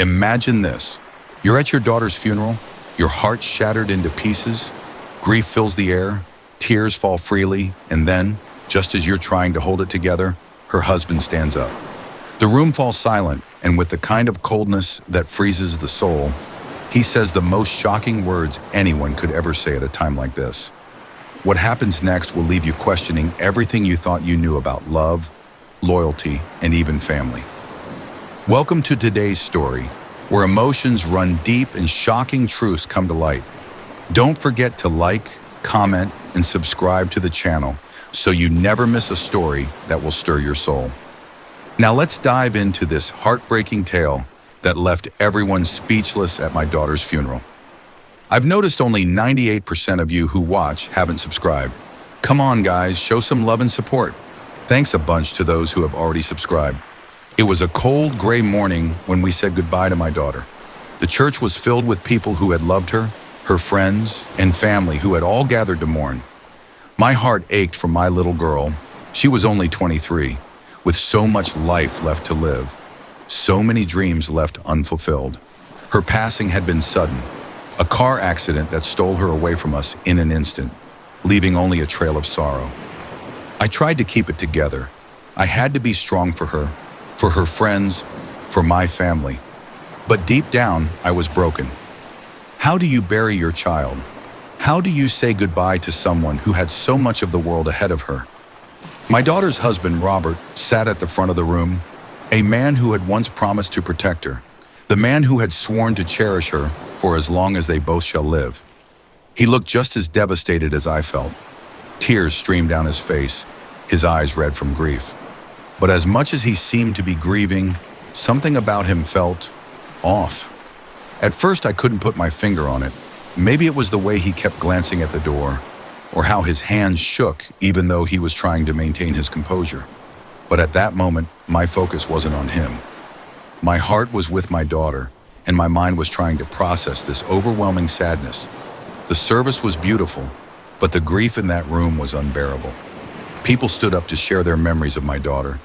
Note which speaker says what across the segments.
Speaker 1: Imagine this. You're at your daughter's funeral, your heart shattered into pieces, grief fills the air, tears fall freely, and then, just as you're trying to hold it together, her husband stands up. The room falls silent, and with the kind of coldness that freezes the soul, he says the most shocking words anyone could ever say at a time like this. What happens next will leave you questioning everything you thought you knew about love, loyalty, and even family. Welcome to today's story, where emotions run deep and shocking truths come to light. Don't forget to like, comment, and subscribe to the channel so you never miss a story that will stir your soul. Now let's dive into this heartbreaking tale that left everyone speechless at my daughter's funeral. I've noticed only 98% of you who watch haven't subscribed. Come on guys, show some love and support. Thanks a bunch to those who have already subscribed. It was a cold, gray morning when we said goodbye to my daughter. The church was filled with people who had loved her, her friends, and family who had all gathered to mourn. My heart ached for my little girl. She was only 23, with so much life left to live, so many dreams left unfulfilled. Her passing had been sudden, a car accident that stole her away from us in an instant, leaving only a trail of sorrow. I tried to keep it together. I had to be strong for her friends, for my family. But deep down, I was broken. How do you bury your child? How do you say goodbye to someone who had so much of the world ahead of her? My daughter's husband, Robert, sat at the front of the room, a man who had once promised to protect her, the man who had sworn to cherish her for as long as they both shall live. He looked just as devastated as I felt. Tears streamed down his face, his eyes red from grief. But as much as he seemed to be grieving, something about him felt off. At first, I couldn't put my finger on it. Maybe it was the way he kept glancing at the door, or how his hands shook even though he was trying to maintain his composure. But at that moment, my focus wasn't on him. My heart was with my daughter, and my mind was trying to process this overwhelming sadness. The service was beautiful, but the grief in that room was unbearable. People stood up to share their memories of my daughter,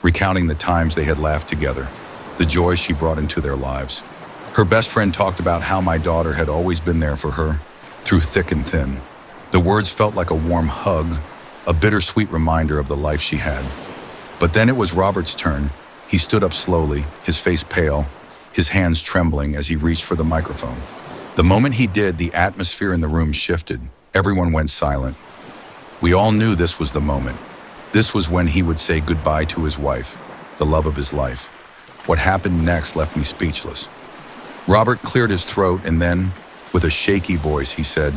Speaker 1: recounting the times they had laughed together, the joy she brought into their lives. Her best friend talked about how my daughter had always been there for her, through thick and thin. The words felt like a warm hug, a bittersweet reminder of the life she had. But then it was Robert's turn. He stood up slowly, his face pale, his hands trembling as he reached for the microphone. The moment he did, the atmosphere in the room shifted. Everyone went silent. We all knew this was the moment. This was when he would say goodbye to his wife, the love of his life. What happened next left me speechless. Robert cleared his throat and then, with a shaky voice, he said,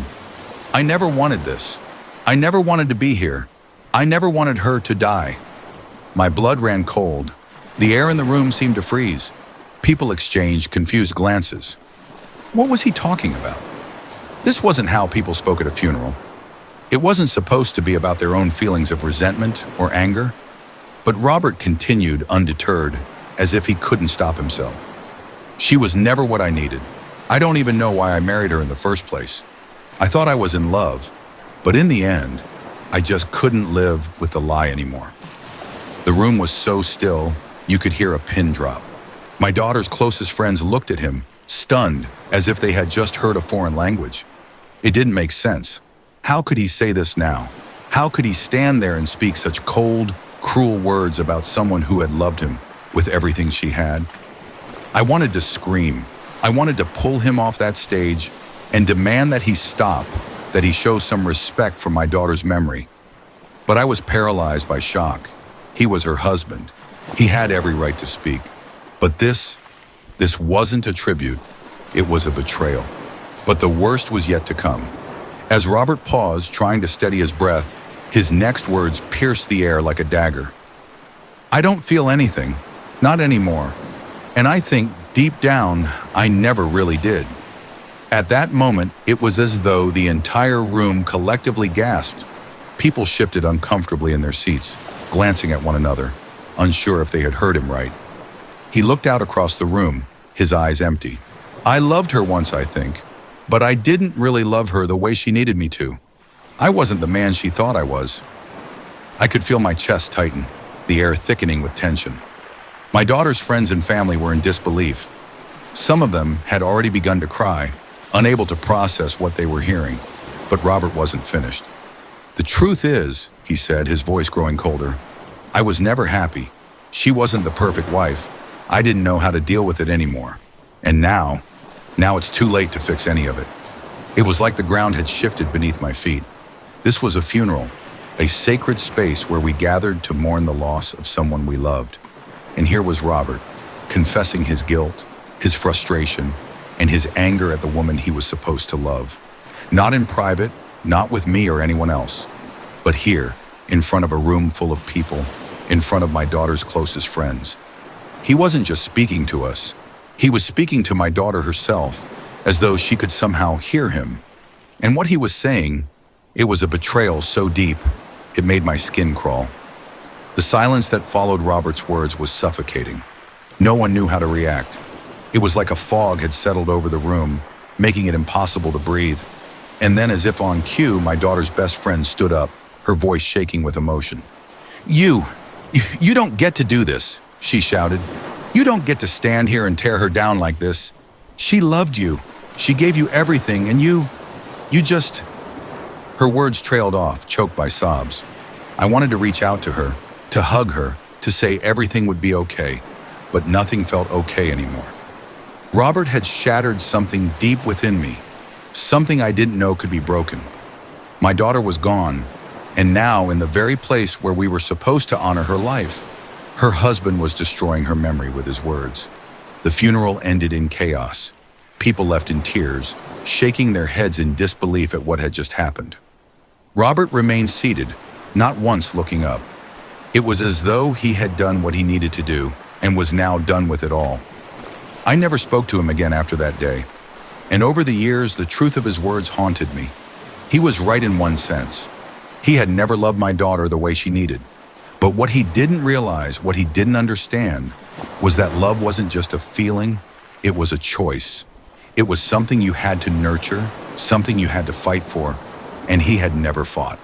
Speaker 1: "I never wanted this. I never wanted to be here. I never wanted her to die." My blood ran cold. The air in the room seemed to freeze. People exchanged confused glances. What was he talking about? This wasn't how people spoke at a funeral. It wasn't supposed to be about their own feelings of resentment or anger. But Robert continued undeterred, as if he couldn't stop himself. "She was never what I needed. I don't even know why I married her in the first place. I thought I was in love, but in the end, I just couldn't live with the lie anymore." The room was so still, you could hear a pin drop. My daughter's closest friends looked at him, stunned, as if they had just heard a foreign language. It didn't make sense. How could he say this now? How could he stand there and speak such cold, cruel words about someone who had loved him with everything she had? I wanted to scream. I wanted to pull him off that stage and demand that he stop, that he show some respect for my daughter's memory. But I was paralyzed by shock. He was her husband. He had every right to speak. But this wasn't a tribute. It was a betrayal. But the worst was yet to come. As Robert paused, trying to steady his breath, his next words pierced the air like a dagger. "I don't feel anything, not anymore. And I think, deep down, I never really did." At that moment, it was as though the entire room collectively gasped. People shifted uncomfortably in their seats, glancing at one another, unsure if they had heard him right. He looked out across the room, his eyes empty. "I loved her once, I think, but I didn't really love her the way she needed me to. I wasn't the man she thought I was." I could feel my chest tighten, the air thickening with tension. My daughter's friends and family were in disbelief. Some of them had already begun to cry, unable to process what they were hearing. But Robert wasn't finished. "The truth is," he said, his voice growing colder, "I was never happy. She wasn't the perfect wife. I didn't know how to deal with it anymore. And now it's too late to fix any of it." It was like the ground had shifted beneath my feet. This was a funeral, a sacred space where we gathered to mourn the loss of someone we loved. And here was Robert, confessing his guilt, his frustration, and his anger at the woman he was supposed to love. Not in private, not with me or anyone else, but here, in front of a room full of people, in front of my daughter's closest friends. He wasn't just speaking to us. He was speaking to my daughter herself, as though she could somehow hear him. And what he was saying, it was a betrayal so deep, it made my skin crawl. The silence that followed Robert's words was suffocating. No one knew how to react. It was like a fog had settled over the room, making it impossible to breathe. And then, as if on cue, my daughter's best friend stood up, her voice shaking with emotion. You don't get to do this," she shouted. "You don't get to stand here and tear her down like this. She loved you. She gave you everything, and you just..." Her words trailed off, choked by sobs. I wanted to reach out to her, to hug her, to say everything would be okay, but nothing felt okay anymore. Robert had shattered something deep within me, something I didn't know could be broken. My daughter was gone, and now in the very place where we were supposed to honor her life, her husband was destroying her memory with his words. The funeral ended in chaos. People left in tears, shaking their heads in disbelief at what had just happened. Robert remained seated, not once looking up. It was as though he had done what he needed to do and was now done with it all. I never spoke to him again after that day. And over the years, the truth of his words haunted me. He was right in one sense. He had never loved my daughter the way she needed. But what he didn't realize, what he didn't understand, was that love wasn't just a feeling, it was a choice. It was something you had to nurture, something you had to fight for, and he had never fought.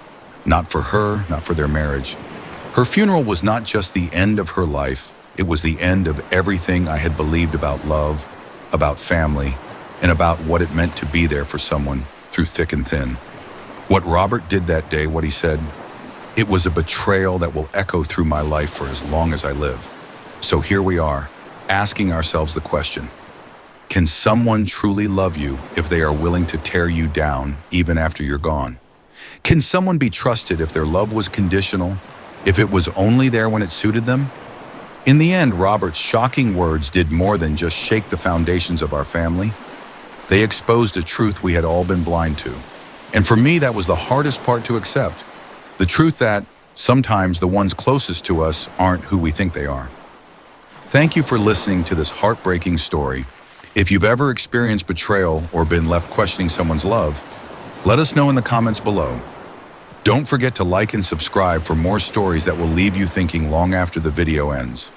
Speaker 1: Not for her, not for their marriage. Her funeral was not just the end of her life, it was the end of everything I had believed about love, about family, and about what it meant to be there for someone through thick and thin. What Robert did that day, what he said, it was a betrayal that will echo through my life for as long as I live. So here we are, asking ourselves the question, can someone truly love you if they are willing to tear you down even after you're gone? Can someone be trusted if their love was conditional, if it was only there when it suited them? In the end, Robert's shocking words did more than just shake the foundations of our family. They exposed a truth we had all been blind to. And for me, that was the hardest part to accept. The truth that sometimes the ones closest to us aren't who we think they are. Thank you for listening to this heartbreaking story. If you've ever experienced betrayal or been left questioning someone's love, let us know in the comments below. Don't forget to like and subscribe for more stories that will leave you thinking long after the video ends.